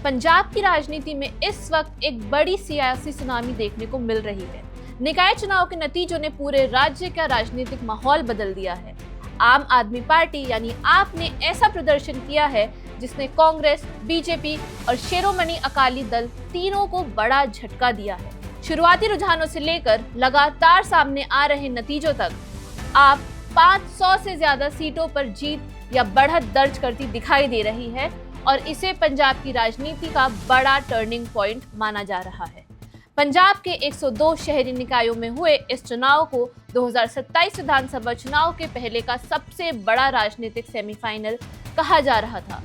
पंजाब की राजनीति में इस वक्त एक बड़ी सियासी सुनामी देखने को मिल रही है। निकाय चुनाव के नतीजों ने पूरे राज्य का राजनीतिक माहौल बदल दिया है। आम आदमी पार्टी यानी आप ने ऐसा प्रदर्शन किया है जिसने कांग्रेस, बीजेपी और शिरोमणि अकाली दल तीनों को बड़ा झटका दिया है। शुरुआती रुझानों से लेकर लगातार सामने आ रहे नतीजों तक आप 500 से ज्यादा सीटों पर जीत या बढ़त दर्ज करती दिखाई दे रही है और इसे पंजाब की राजनीति का बड़ा टर्निंग पॉइंट माना जा रहा है। पंजाब के 102 शहरी निकायों में हुए इस चुनाव को 2027 विधानसभा चुनाव के पहले का सबसे बड़ा राजनीतिक सेमीफाइनल कहा जा रहा था।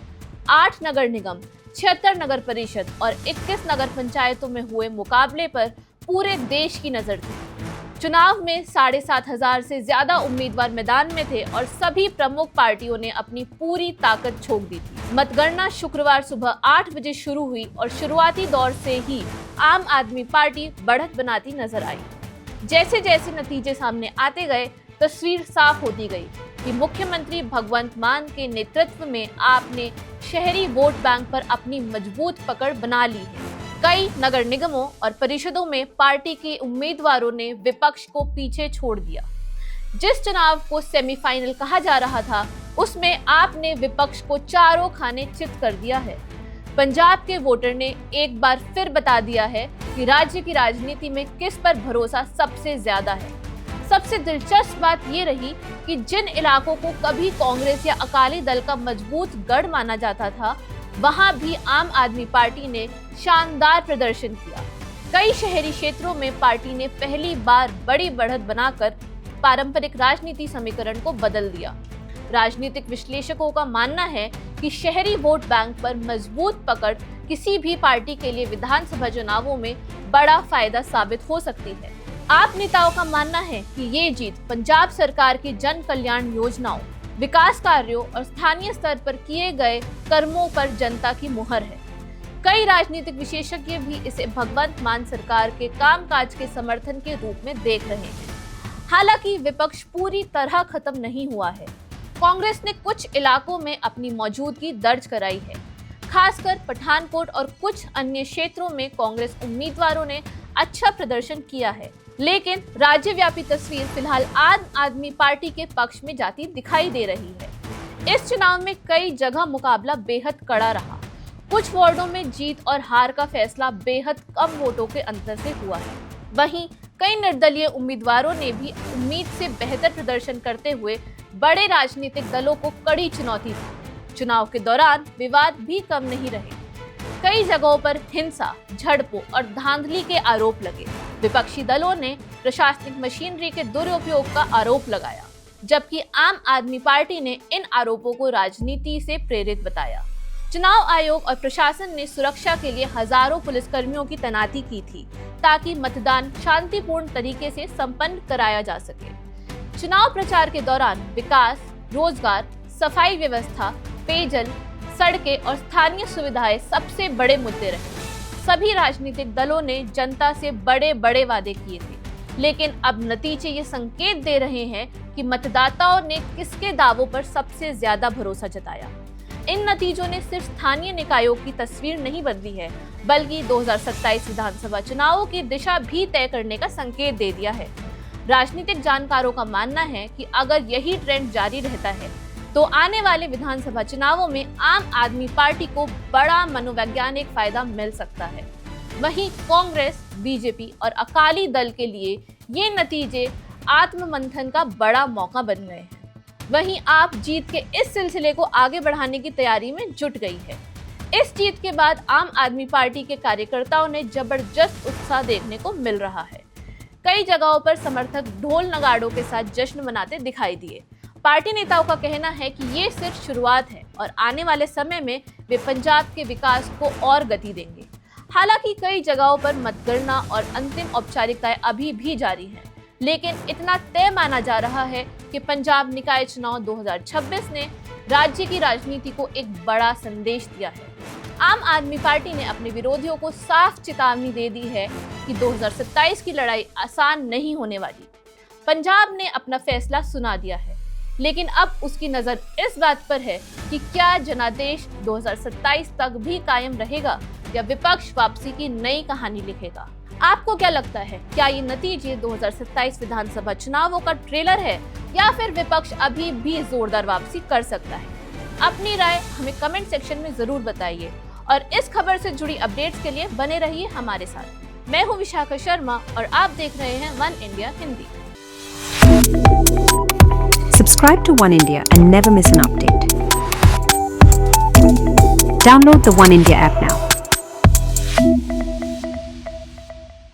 8 नगर निगम, 76 नगर परिषद और 21 नगर पंचायतों में हुए मुकाबले पर पूरे देश की नजर थी। चुनाव में 7,500 से ज्यादा उम्मीदवार मैदान में थे और सभी प्रमुख पार्टियों ने अपनी पूरी ताकत झोंक दी थी। मतगणना शुक्रवार सुबह 8 बजे शुरू हुई और शुरुआती दौर से ही आम आदमी पार्टी बढ़त बनाती नजर आई। जैसे जैसे नतीजे सामने आते गए, तस्वीर साफ होती गई कि मुख्यमंत्री भगवंत मान के नेतृत्व में आपने शहरी वोट बैंक पर अपनी मजबूत पकड़ बना ली है। कई नगर निगमों और परिषदों में पार्टी के उम्मीदवारों ने विपक्ष को पीछे छोड़ दिया। जिस चुनाव को सेमीफाइनल कहा जा रहा था, उसमें आपने विपक्ष को चारों खाने चित कर दिया है। पंजाब के वोटर ने एक बार फिर बता दिया है कि राज्य की राजनीति में किस पर भरोसा सबसे ज्यादा है। सबसे दिलचस्प बात ये रही कि जिन इलाकों को कभी कांग्रेस या अकाली दल का मजबूत गढ़ माना जाता था, वहां भी आम आदमी पार्टी ने शानदार प्रदर्शन किया। कई शहरी क्षेत्रों में पार्टी ने पहली बार बड़ी बढ़त बनाकर पारंपरिक राजनीति समीकरण को बदल दिया। राजनीतिक विश्लेषकों का मानना है कि शहरी वोट बैंक पर मजबूत पकड़ किसी भी पार्टी के लिए विधानसभा चुनावों में बड़ा फायदा साबित हो सकती है। आप नेताओं का मानना है कि ये जीत पंजाब सरकार की जन कल्याण योजनाओं, विकास कार्यों और स्थानीय स्तर पर किए गए कर्मों पर जनता की मुहर है। कई राजनीतिक विशेषज्ञ भी इसे भगवंत मान सरकार के कामकाज के समर्थन के रूप में देख रहे हैं। हालांकि विपक्ष पूरी तरह खत्म नहीं हुआ है। कांग्रेस ने कुछ इलाकों में अपनी मौजूदगी दर्ज कराई है। खासकर पठानकोट और कुछ अन्य क्षेत्रों में कांग्रेस उम्मीदवारों ने अच्छा प्रदर्शन किया है, लेकिन राज्यव्यापी तस्वीर फिलहाल आम आदमी पार्टी के पक्ष में जाती दिखाई दे रही है। इस चुनाव में कई जगह मुकाबला बेहद कड़ा रहा। कुछ वार्डों में जीत और हार का फैसला बेहद कम वोटों के अंतर से हुआ है। वहीं कई निर्दलीय उम्मीदवारों ने भी उम्मीद से बेहतर प्रदर्शन करते हुए बड़े राजनीतिक दलों को कड़ी चुनौती दी। चुनाव के दौरान विवाद भी कम नहीं रहे। कई जगहों पर हिंसा, झड़पों और धांधली के आरोप लगे। विपक्षी दलों ने प्रशासनिक मशीनरी के दुरुपयोग का आरोप लगाया, जबकि आम आदमी पार्टी ने इन आरोपों को राजनीति से प्रेरित बताया। चुनाव आयोग और प्रशासन ने सुरक्षा के लिए हजारों पुलिसकर्मियों की तैनाती की थी, ताकि मतदान शांतिपूर्ण तरीके से संपन्न कराया जा सके। चुनाव प्रचार के दौरान विकास, रोजगार, सफाई व्यवस्था, पेयजल, सड़कें और स्थानीय सुविधाएं सबसे बड़े मुद्दे रहे। सभी राजनीतिक दलों ने जनता से बड़े बड़े वादे किए थे, लेकिन अब नतीजे ये संकेत दे रहे हैं कि मतदाताओं ने किसके दावों पर सबसे ज्यादा भरोसा जताया। इन नतीजों ने सिर्फ स्थानीय निकायों की तस्वीर नहीं बदली है, बल्कि 2027 विधानसभा चुनावों की दिशा भी तय करने का संकेत दे दिया है। राजनीतिक जानकारों का मानना है कि अगर यही ट्रेंड जारी रहता है, तो आने वाले विधानसभा चुनावों में आम आदमी पार्टी को बड़ा मनोवैज्ञानिक फायदा मिल सकता है। वहीं कांग्रेस, बीजेपी और अकाली दल के लिए ये नतीजे आत्ममंथन का बड़ा मौका बन गए हैं। वहीं आप जीत के इस सिलसिले को आगे बढ़ाने की तैयारी में जुट गई है। इस जीत के बाद आम आदमी पार्टी के कार्यकर्ताओं ने जबरदस्त उत्साह देखने को मिल रहा है। कई जगहों पर समर्थक ढोल नगाड़ों के साथ जश्न मनाते दिखाई दिए। पार्टी नेताओं का कहना है कि ये सिर्फ शुरुआत है और आने वाले समय में वे पंजाब के विकास को और गति देंगे। हालांकि कई जगहों पर मतगणना और अंतिम औपचारिकताएं अभी भी जारी हैं, लेकिन इतना तय माना जा रहा है कि पंजाब निकाय चुनाव 2026 ने राज्य की राजनीति को एक बड़ा संदेश दिया है। आम आदमी पार्टी ने अपने विरोधियों को साफ चेतावनी दे दी है कि 2027 की लड़ाई आसान नहीं होने वाली। पंजाब ने अपना फैसला सुना दिया है। लेकिन अब उसकी नजर इस बात पर है कि क्या जनादेश 2027 तक भी कायम रहेगा या विपक्ष वापसी की नई कहानी लिखेगा। आपको क्या लगता है, क्या ये नतीजे 2027 विधानसभा चुनावों का ट्रेलर है या फिर विपक्ष अभी भी जोरदार वापसी कर सकता है? अपनी राय हमें कमेंट सेक्शन में जरूर बताइए और इस खबर से जुड़ी अपडेट्स के लिए बने रहिए हमारे साथ। मैं हूं विशाखा शर्मा और आप देख रहे हैं one India Hindi. Subscribe to One India and never miss an update. Download the One India app now.